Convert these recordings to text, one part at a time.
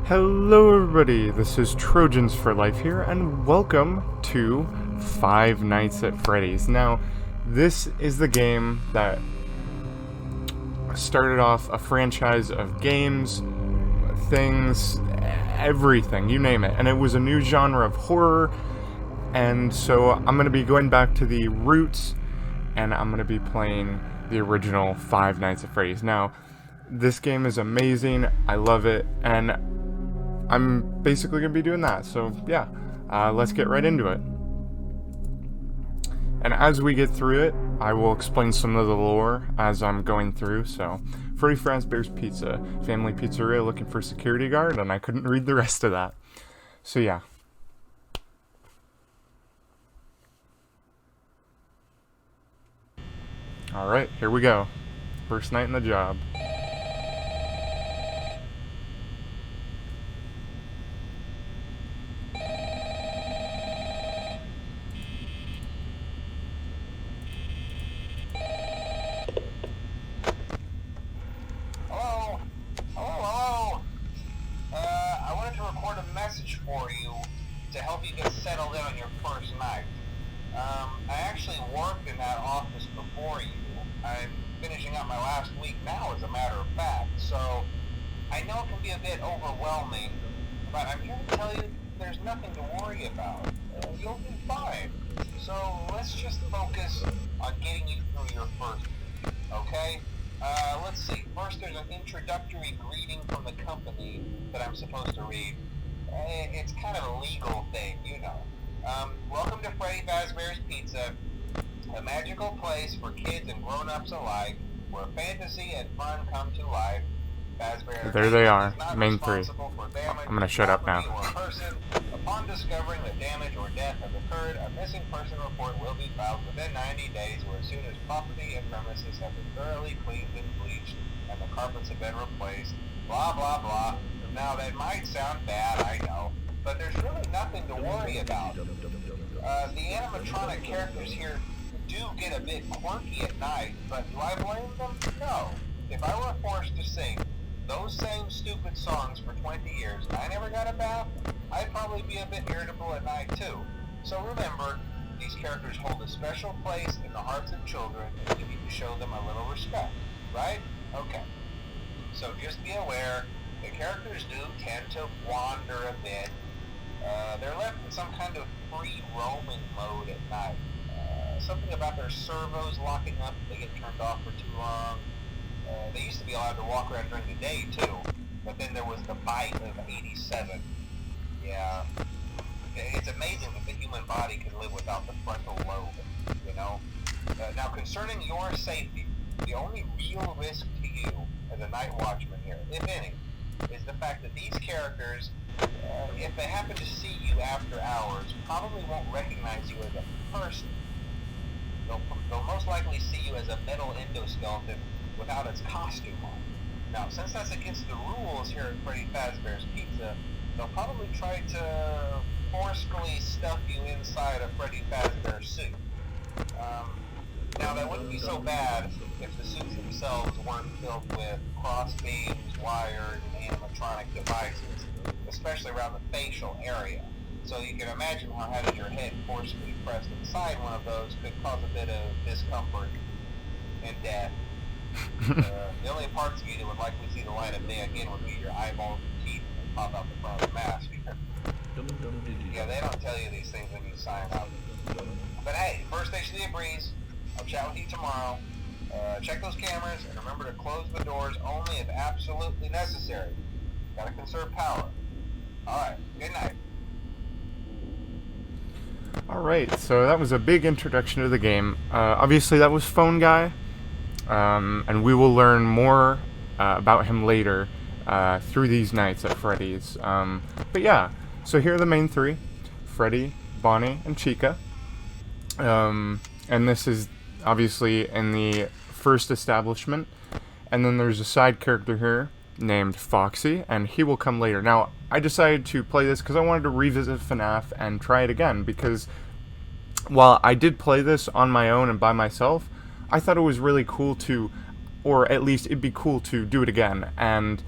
Hello everybody, this is Trojans for Life here, and welcome to Five Nights at Freddy's. Now, this is the game that started off a franchise of games, things, everything, you name it. And it was a new genre of horror, and so I'm going to be going back to the roots, and I'm going to be playing the original Five Nights at Freddy's. Now, this game is amazing, I love it, and I'm basically going to be doing that, so yeah, let's get right into it. And as we get through it, I will explain some of the lore as I'm going through. So, Freddy Fazbear's Pizza, family pizzeria looking for security guard, and I couldn't read the rest of that. So yeah. Alright, here we go. First night in the job. For you to help you get settled in on your first night. I actually worked in that office before you. I'm finishing up my last week now, as a matter of fact, so I know it can be a bit overwhelming, but I'm here to tell you there's nothing to worry about. You'll be fine. So let's just focus on getting you through your first week, okay? Let's see. First, there's an introductory greeting from the company that I'm supposed to read. It's kind of a legal thing, you know. Welcome to Freddy Fazbear's Pizza, a magical place for kids and grown-ups alike, where fantasy and fun come to life. Fazbear There they are, is not main three. responsible for damage I'm gonna shut up now. to property or person. Upon discovering that damage or death has occurred, a missing person report will be filed within 90 days, or as soon as property and premises have been thoroughly cleaned and bleached, and the carpets have been replaced. Blah, blah, blah. Now, that might sound bad, I know, but there's really nothing to worry about. The animatronic characters here do get a bit quirky at night, but do I blame them? No. If I were forced to sing those same stupid songs for 20 years and I never got a bath, I'd probably be a bit irritable at night too. So remember, these characters hold a special place in the hearts of children, and you need to show them a little respect, right? Okay. So just be aware, the characters do tend to wander a bit. They're left in some kind of free roaming mode at night. Something about their servos locking up if they get turned off for too long. They used to be allowed to walk around during the day too, but then there was the bite of 87. Yeah. It's amazing that the human body can live without the frontal lobe, you know? Now, concerning your safety, the only real risk to you as a night watchman here, if any, is the fact that these characters, if they happen to see you after hours, probably won't recognize you as a person. They'll most likely see you as a metal endoskeleton without its costume on. Now, since that's against the rules here at Freddy Fazbear's Pizza, they'll probably try to forcefully stuff you inside a Freddy Fazbear suit. Now, that wouldn't be so bad if the suits themselves weren't filled with cross beams, wires, and animatronic devices, especially around the facial area. So you can imagine how having your head forcefully pressed inside one of those could cause a bit of discomfort and death. The only parts of you that would likely see the light of day again would be your eyeballs and teeth that pop out the front of the mask. Yeah, they don't tell you these things when you sign up. But hey, first station of the breeze. I'll chat with you tomorrow. Check those cameras, and remember to close the doors only if absolutely necessary. Gotta conserve power. Alright, good night. Alright, so that was a big introduction to the game. Obviously that was Phone Guy, and we will learn more about him later through these nights at Freddy's. But yeah, so here are the main three: Freddy, Bonnie, and Chica. And this is obviously in the first establishment. And then there's a side character here named Foxy, and he will come later. Now, I decided to play this because I wanted to revisit FNAF and try it again, because while I did play this on my own and by myself, I thought it was really cool to, or at least it'd be cool to do it again and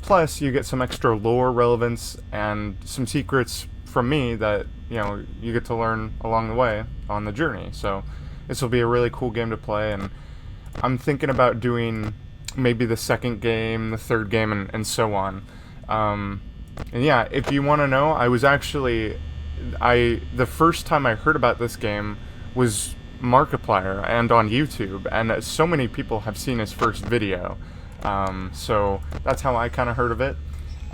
Plus, you get some extra lore relevance and some secrets from me that, you know, you get to learn along the way on the journey. So this will be a really cool game to play, and I'm thinking about doing maybe the second game, the third game, and so on. And yeah, if you want to know, I was actually... the first time I heard about this game was Markiplier and on YouTube, and so many people have seen his first video. So that's how I kind of heard of it.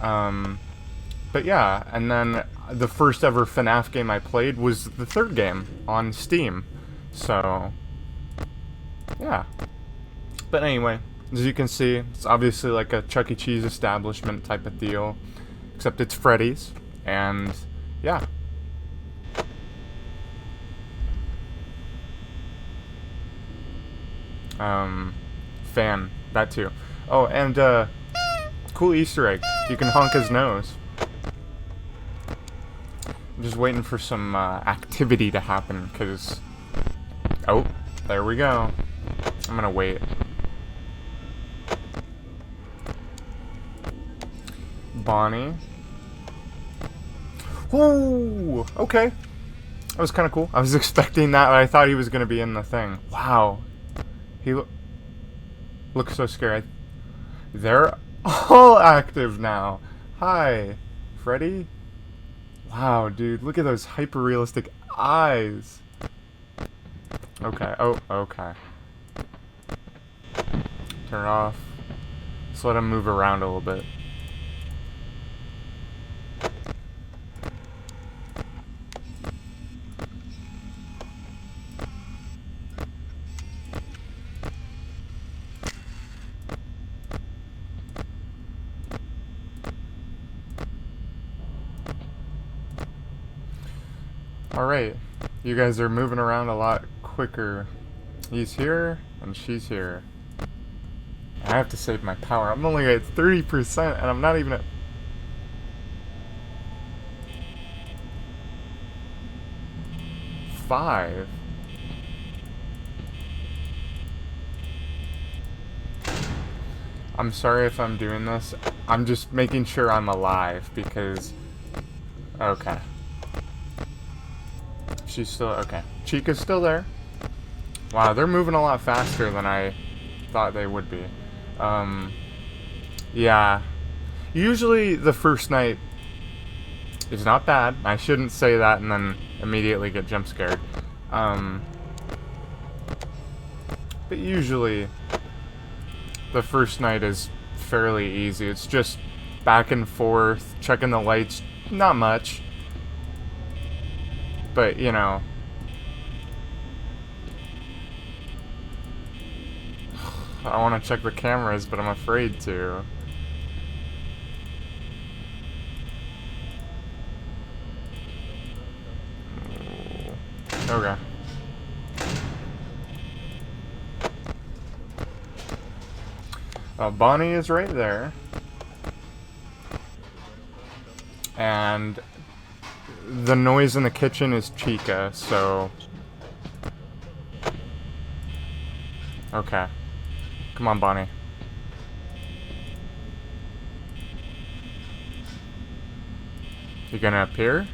But yeah, and then the first ever FNAF game I played was the third game on Steam. So, yeah. But anyway, as you can see, it's obviously like a Chuck E. Cheese establishment type of deal. Except it's Freddy's, and yeah. Fan, that too. Oh, and cool Easter egg. You can honk his nose. I'm just waiting for some activity to happen, because... Oh, there we go. I'm gonna wait. Bonnie. Ooh, okay. That was kind of cool. I was expecting that, but I thought he was gonna be in the thing. Wow. He looks so scary. They're all active now. Hi, Freddy. Wow, dude, look at those hyper-realistic eyes. Okay, oh, okay. Turn it off. Just let him move around a little bit. Alright, you guys are moving around a lot quicker. He's here, and she's here. I have to save my power. I'm only at 30%, and I'm not even at... Five. I'm sorry if I'm doing this. I'm just making sure I'm alive, because... Okay. She's still... Okay. Chica's still there. Wow, they're moving a lot faster than I thought they would be. Yeah. Usually the first night is not bad. I shouldn't say that and then immediately get jump scared. But usually the first night is fairly easy. It's just back and forth, checking the lights. Not much. But, you know... I want to check the cameras, but I'm afraid to. Okay. Bonnie is right there. And the noise in the kitchen is Chica, so... Okay. Come on, Bonnie. You gonna appear?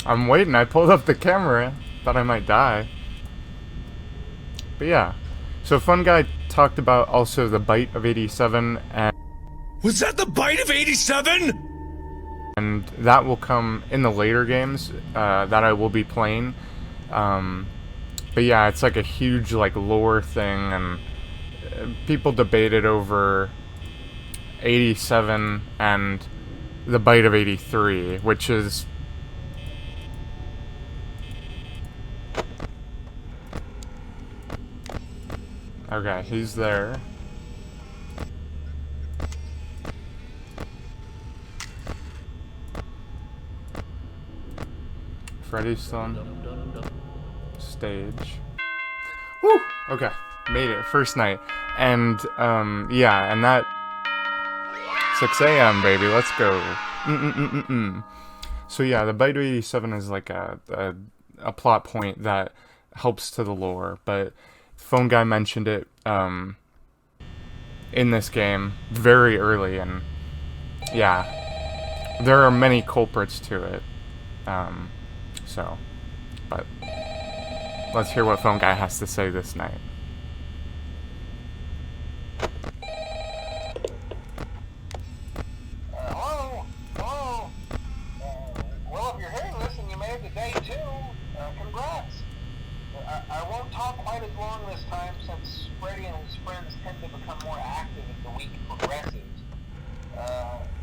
I'm waiting. I pulled up the camera. Thought I might die. But yeah. So Fun Guy talked about also the Bite of 87, and... Was that the Bite of 87? And that will come in the later games that I will be playing. But yeah, it's like a huge like lore thing, and people debated over 87 and the Bite of 83, which is... Okay, he's there. Freddy's still on stage. Woo! Okay, made it. First night. And, yeah, and that... 6 a.m., baby. Let's go. Mm-mm-mm-mm-mm. So yeah, the Bite of 87 is like a plot point that helps to the lore, but Phone Guy mentioned it in this game very early, and yeah, there are many culprits to it. But let's hear what Phone Guy has to say this night. Hello? Hello? Well, if you're hearing this and you made it to day 2, congrats. I won't talk quite as long this time since Freddy and his friends tend to become more active as the week progresses.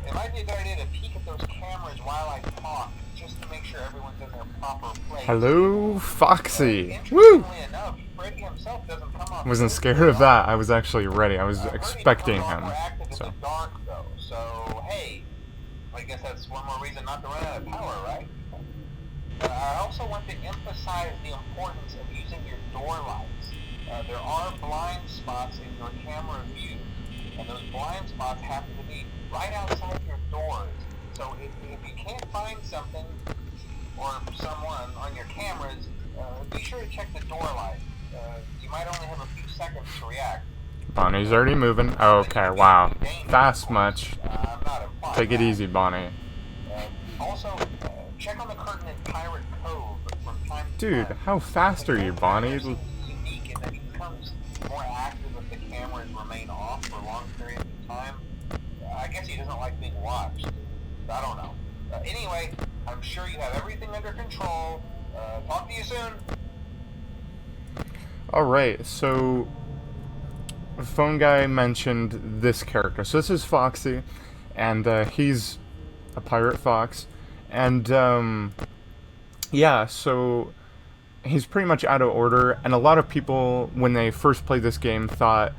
It might be a good idea to peek at those cameras while I talk, just to make sure everyone's in their proper place. Hello, Foxy. Interestingly Woo! enough, Freddy himself doesn't come off. Wasn't scared of that. I was actually ready. I was expecting him. So. In the dark, though. So hey, I guess that's one more reason not to run out of power, right? I also want to emphasize the importance of using your door lights. There are blind spots in your camera view, and those blind spots happen to be right outside your doors. So if you can't find something or someone on your cameras, be sure to check the door light. You might only have a few seconds to react. Bonnie's already moving. Okay, wow. Fast much. Take it easy, Bonnie. Also, check on the curtain in Pirate Cove from time to Dude, time. how fast are you, Bonnie? Unique in that he becomes more active if the cameras remain off for long periods of time. I guess he doesn't like being watched. I don't know. Anyway, I'm sure you have everything under control. Talk to you soon. Alright, so Phone Guy mentioned this character. So this is Foxy, and he's a pirate fox. And yeah, so he's pretty much out of order, and a lot of people, when they first played this game, thought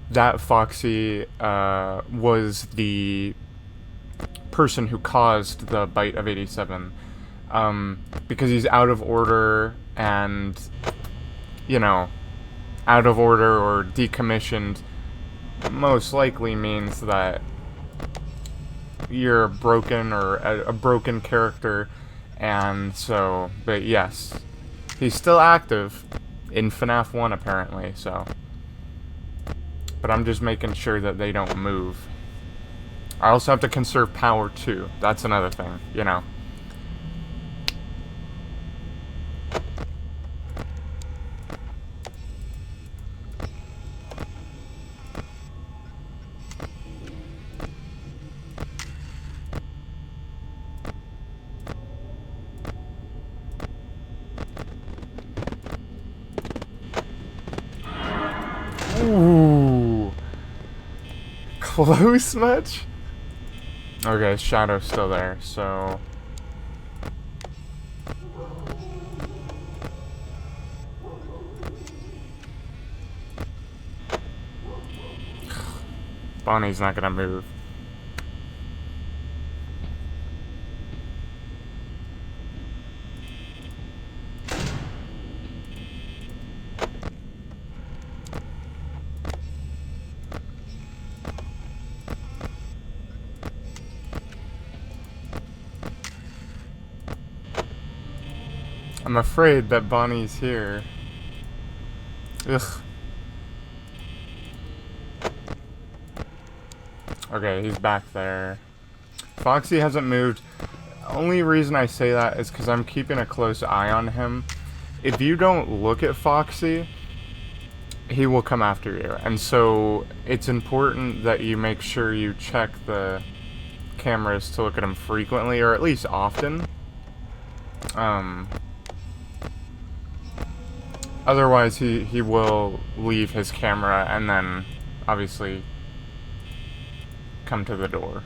that Foxy was the person who caused the Bite of 87, because he's out of order, and, you know, out of order or decommissioned most likely means that you're broken or a broken character. And so, but yes, he's still active in FNAF 1 apparently, so. But I'm just making sure that they don't move. I also have to conserve power too. That's another thing, you know. Ooh. Close much? Okay, Shadow's still there, so... Bonnie's not gonna move. I'm afraid that Bonnie's here. Ugh. Okay, he's back there. Foxy hasn't moved. Only reason I say that is because I'm keeping a close eye on him. If you don't look at Foxy, he will come after you. And so it's important that you make sure you check the cameras to look at him frequently, or at least often. Otherwise, he will leave his camera and then, obviously, come to the door.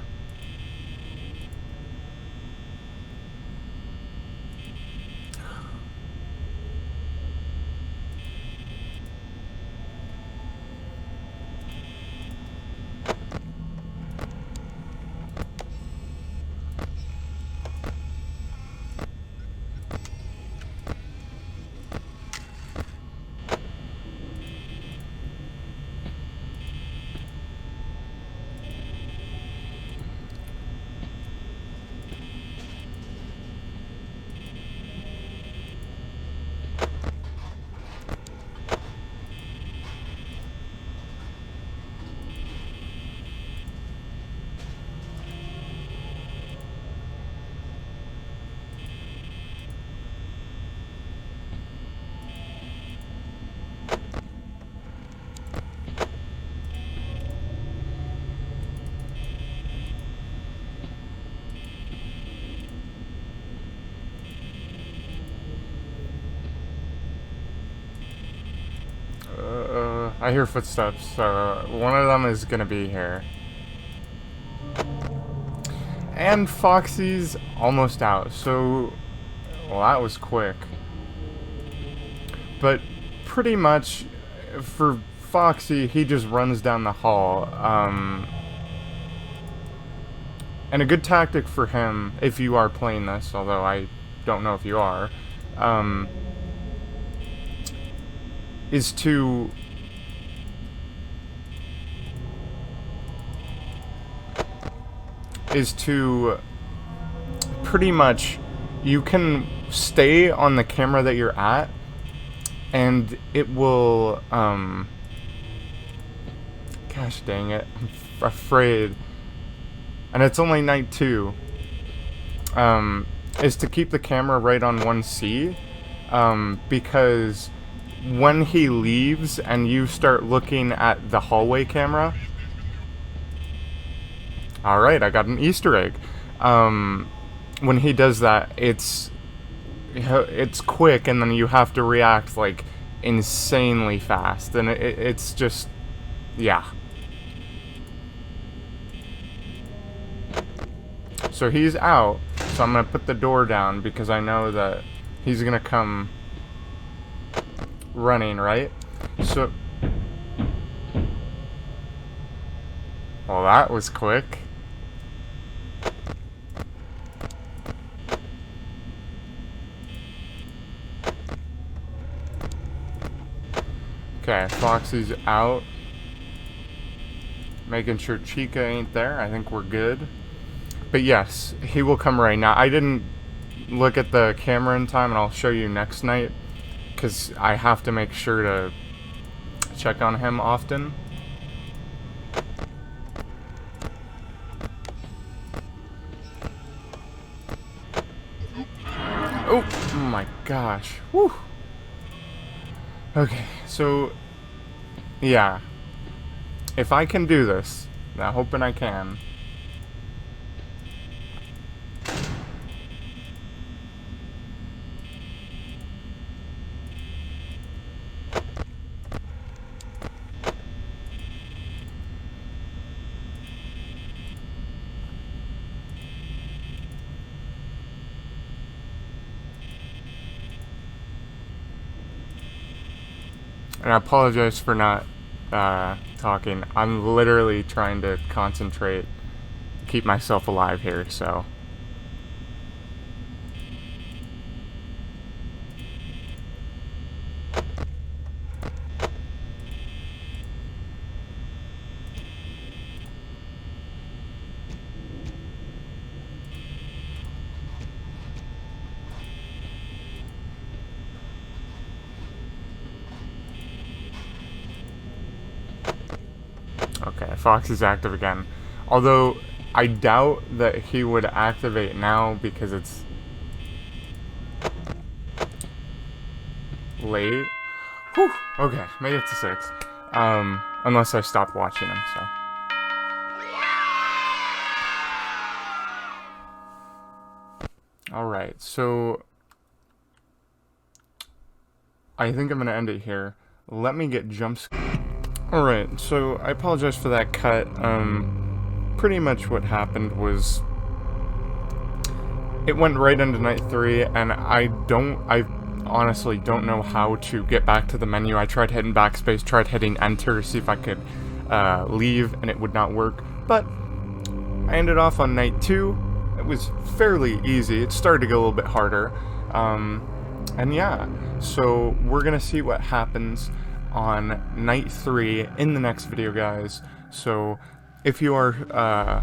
I hear footsteps, so one of them is gonna be here. And Foxy's almost out, so... Well, that was quick. But pretty much, for Foxy, he just runs down the hall. And a good tactic for him, if you are playing this, although I don't know if you are, is to... pretty much, you can stay on the camera that you're at, and it will, gosh dang it, I'm afraid, and it's only night 2, is to keep the camera right on 1C, because when he leaves and you start looking at the hallway camera, alright, I got an Easter egg. When he does that, it's quick, and then you have to react, like, insanely fast, and it's just, yeah. So he's out, so I'm gonna put the door down, because I know that he's gonna come running, right? So... Well, that was quick. Okay, Foxy's out. Making sure Chica ain't there. I think we're good. But yes, he will come right now. I didn't look at the camera in time, and I'll show you next night, because I have to make sure to check on him often. Oh my gosh. Whew. Okay, so, yeah. If I can do this, I'm hoping I can. And I apologize for not talking. I'm literally trying to concentrate, keep myself alive here, so. Okay, Fox is active again. Although, I doubt that he would activate now because it's late. Whew, okay, made it to 6. Unless I stopped watching him, so. Alright, so I think I'm gonna end it here. Let me get jump scared. Alright, so I apologize for that cut. Pretty much what happened was it went right into night 3, and I honestly don't know how to get back to the menu. I tried hitting backspace, tried hitting enter, see if I could leave, and it would not work, but I ended off on night 2. It was fairly easy. It started to get a little bit harder, and yeah, so we're gonna see what happens on night 3 in the next video, guys. So if you are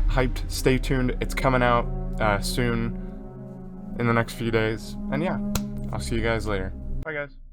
hyped, stay tuned. It's coming out soon in the next few days, and yeah, I'll see you guys later. Bye, guys.